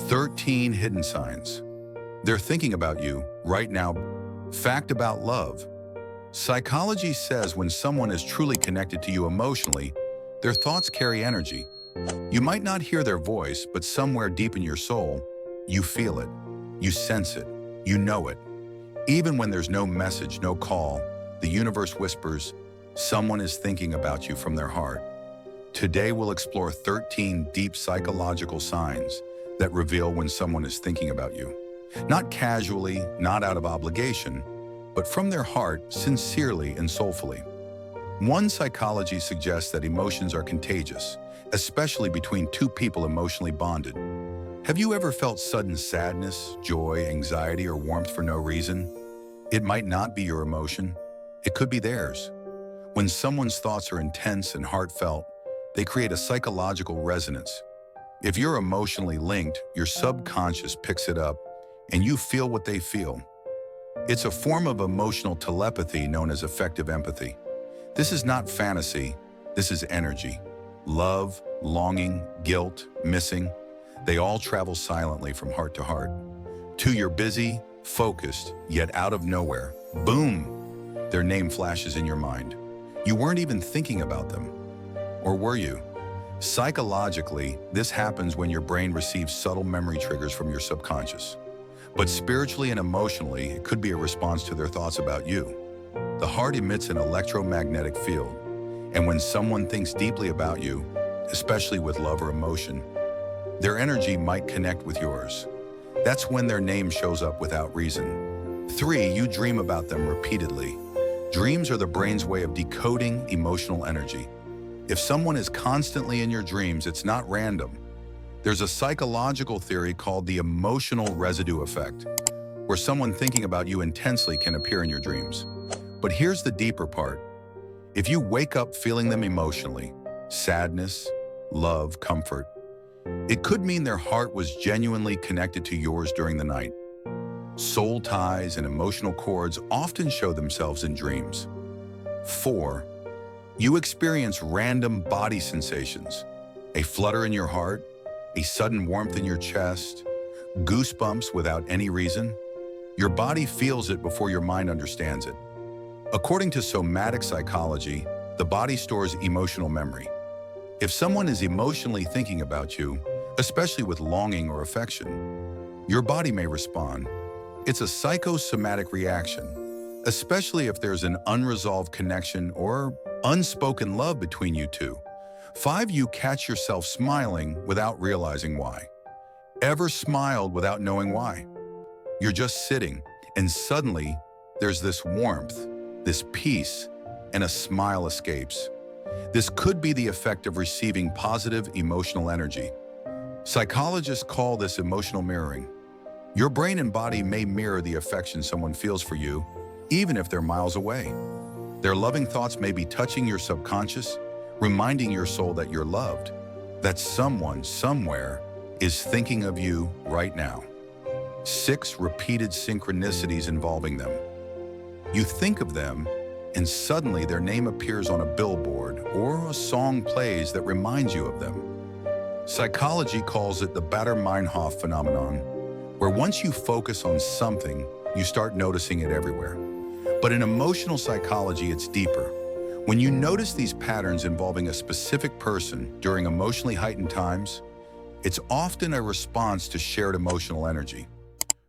13 hidden signs. They're thinking about you right now. Fact about love. Psychology says when someone is truly connected to you emotionally, their thoughts carry energy. You might not hear their voice, but somewhere deep in your soul, you feel it, you sense it, you know it. Even when there's no message, no call, the universe whispers, someone is thinking about you from their heart. Today we'll explore 13 deep psychological signs that reveal when someone is thinking about you. Not casually, not out of obligation, but from their heart, sincerely and soulfully. One psychology suggests that emotions are contagious, especially between two people emotionally bonded. Have you ever felt sudden sadness, joy, anxiety, or warmth for no reason? It might not be your emotion. It could be theirs. When someone's thoughts are intense and heartfelt, they create a psychological resonance. If you're emotionally linked, your subconscious picks it up, and you feel what they feel. It's a form of emotional telepathy known as affective empathy. This is not fantasy, this is energy. Love, longing, guilt, missing, they all travel silently from heart to heart. Till you're busy, focused, yet out of nowhere, boom, their name flashes in your mind. You weren't even thinking about them. Or were you? Psychologically, this happens when your brain receives subtle memory triggers from your subconscious. But spiritually and emotionally, it could be a response to their thoughts about you. The heart emits an electromagnetic field, and when someone thinks deeply about you, especially with love or emotion, their energy might connect with yours. That's when their name shows up without reason. 3, you dream about them repeatedly. Dreams are the brain's way of decoding emotional energy. If someone is constantly in your dreams, it's not random. There's a psychological theory called the emotional residue effect, where someone thinking about you intensely can appear in your dreams. But here's the deeper part. If you wake up feeling them emotionally, sadness, love, comfort, it could mean their heart was genuinely connected to yours during the night. Soul ties and emotional cords often show themselves in dreams. 4, you experience random body sensations, a flutter in your heart, a sudden warmth in your chest, goosebumps without any reason. Your body feels it before your mind understands it. According to somatic psychology, the body stores emotional memory. If someone is emotionally thinking about you, especially with longing or affection, your body may respond. It's a psychosomatic reaction, especially if there's an unresolved connection or unspoken love between you two. 5, you catch yourself smiling without realizing why. Ever smiled without knowing why? You're just sitting, and suddenly there's this warmth, this peace, and a smile escapes. This could be the effect of receiving positive emotional energy. Psychologists call this emotional mirroring. Your brain and body may mirror the affection someone feels for you, even if they're miles away. Their loving thoughts may be touching your subconscious, reminding your soul that you're loved, that someone, somewhere, is thinking of you right now. 6, repeated synchronicities involving them. You think of them, and suddenly their name appears on a billboard or a song plays that reminds you of them. Psychology calls it the Bader-Meinhof phenomenon, where once you focus on something, you start noticing it everywhere. But in emotional psychology, it's deeper. When you notice these patterns involving a specific person during emotionally heightened times, it's often a response to shared emotional energy.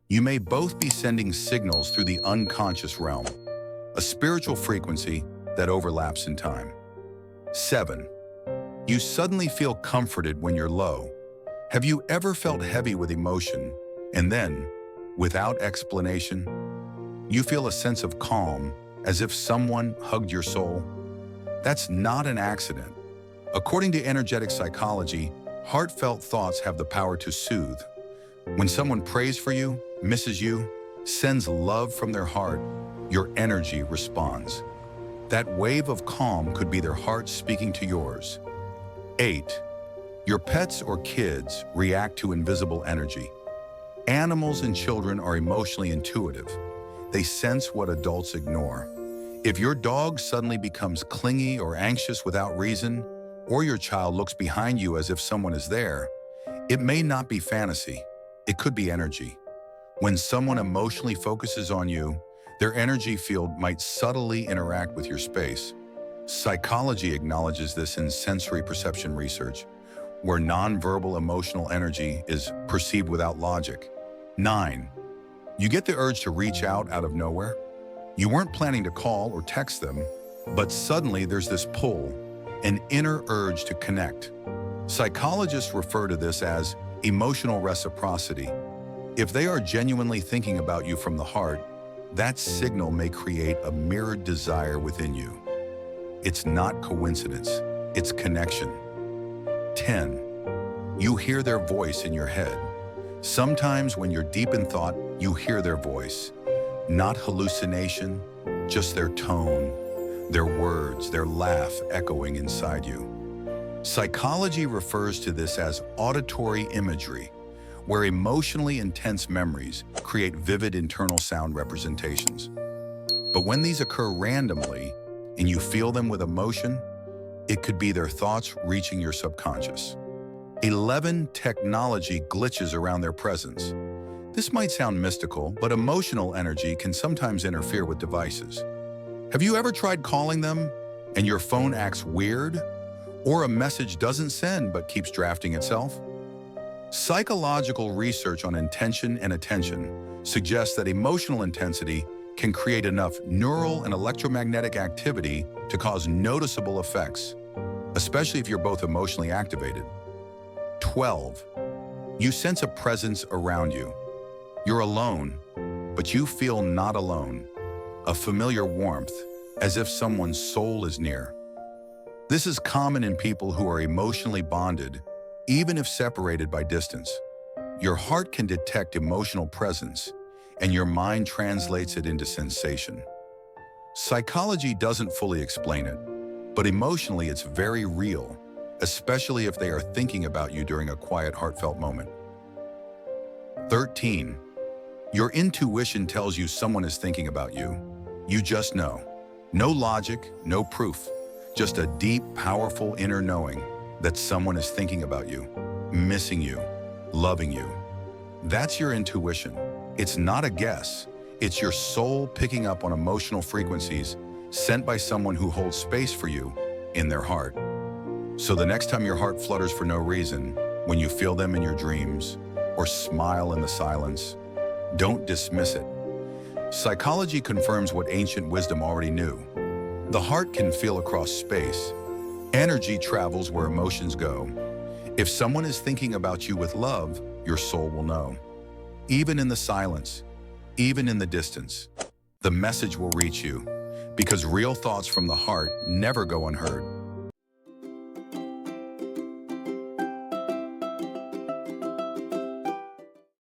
You may both be sending signals through the unconscious realm, a spiritual frequency that overlaps in time. 7, you suddenly feel comforted when you're low. Have you ever felt heavy with emotion, and then, without explanation, you feel a sense of calm, as if someone hugged your soul? That's not an accident. According to energetic psychology, heartfelt thoughts have the power to soothe. When someone prays for you, misses you, sends love from their heart, your energy responds. That wave of calm could be their heart speaking to yours. 8, your pets or kids react to invisible energy. Animals and children are emotionally intuitive. They sense what adults ignore. If your dog suddenly becomes clingy or anxious without reason, or your child looks behind you as if someone is there, it may not be fantasy. It could be energy. When someone emotionally focuses on you, their energy field might subtly interact with your space. Psychology acknowledges this in sensory perception research, where nonverbal emotional energy is perceived without logic. 9. You get the urge to reach out of nowhere. You weren't planning to call or text them, but suddenly there's this pull, an inner urge to connect. Psychologists refer to this as emotional reciprocity. If they are genuinely thinking about you from the heart, that signal may create a mirrored desire within you. It's not coincidence, it's connection. 10. You hear their voice in your head. Sometimes when you're deep in thought, you hear their voice. Not hallucination, just their tone, their words, their laugh echoing inside you. Psychology refers to this as auditory imagery, where emotionally intense memories create vivid internal sound representations. But when these occur randomly, and you feel them with emotion, it could be their thoughts reaching your subconscious. 11. Technology glitches around their presence. This might sound mystical, but emotional energy can sometimes interfere with devices. Have you ever tried calling them and your phone acts weird? Or a message doesn't send but keeps drafting itself? Psychological research on intention and attention suggests that emotional intensity can create enough neural and electromagnetic activity to cause noticeable effects, especially if you're both emotionally activated. 12. You sense a presence around you. You're alone, but you feel not alone. A familiar warmth, as if someone's soul is near. This is common in people who are emotionally bonded, even if separated by distance. Your heart can detect emotional presence, and your mind translates it into sensation. Psychology doesn't fully explain it, but emotionally it's very real, especially if they are thinking about you during a quiet, heartfelt moment. 13. Your intuition tells you someone is thinking about you. You just know. No logic, no proof, just a deep, powerful inner knowing that someone is thinking about you, missing you, loving you. That's your intuition. It's not a guess. It's your soul picking up on emotional frequencies sent by someone who holds space for you in their heart. So the next time your heart flutters for no reason, when you feel them in your dreams or smile in the silence, don't dismiss it. Psychology confirms what ancient wisdom already knew. The heart can feel across space. Energy travels where emotions go. If someone is thinking about you with love, your soul will know. Even in the silence, even in the distance, the message will reach you, because real thoughts from the heart never go unheard.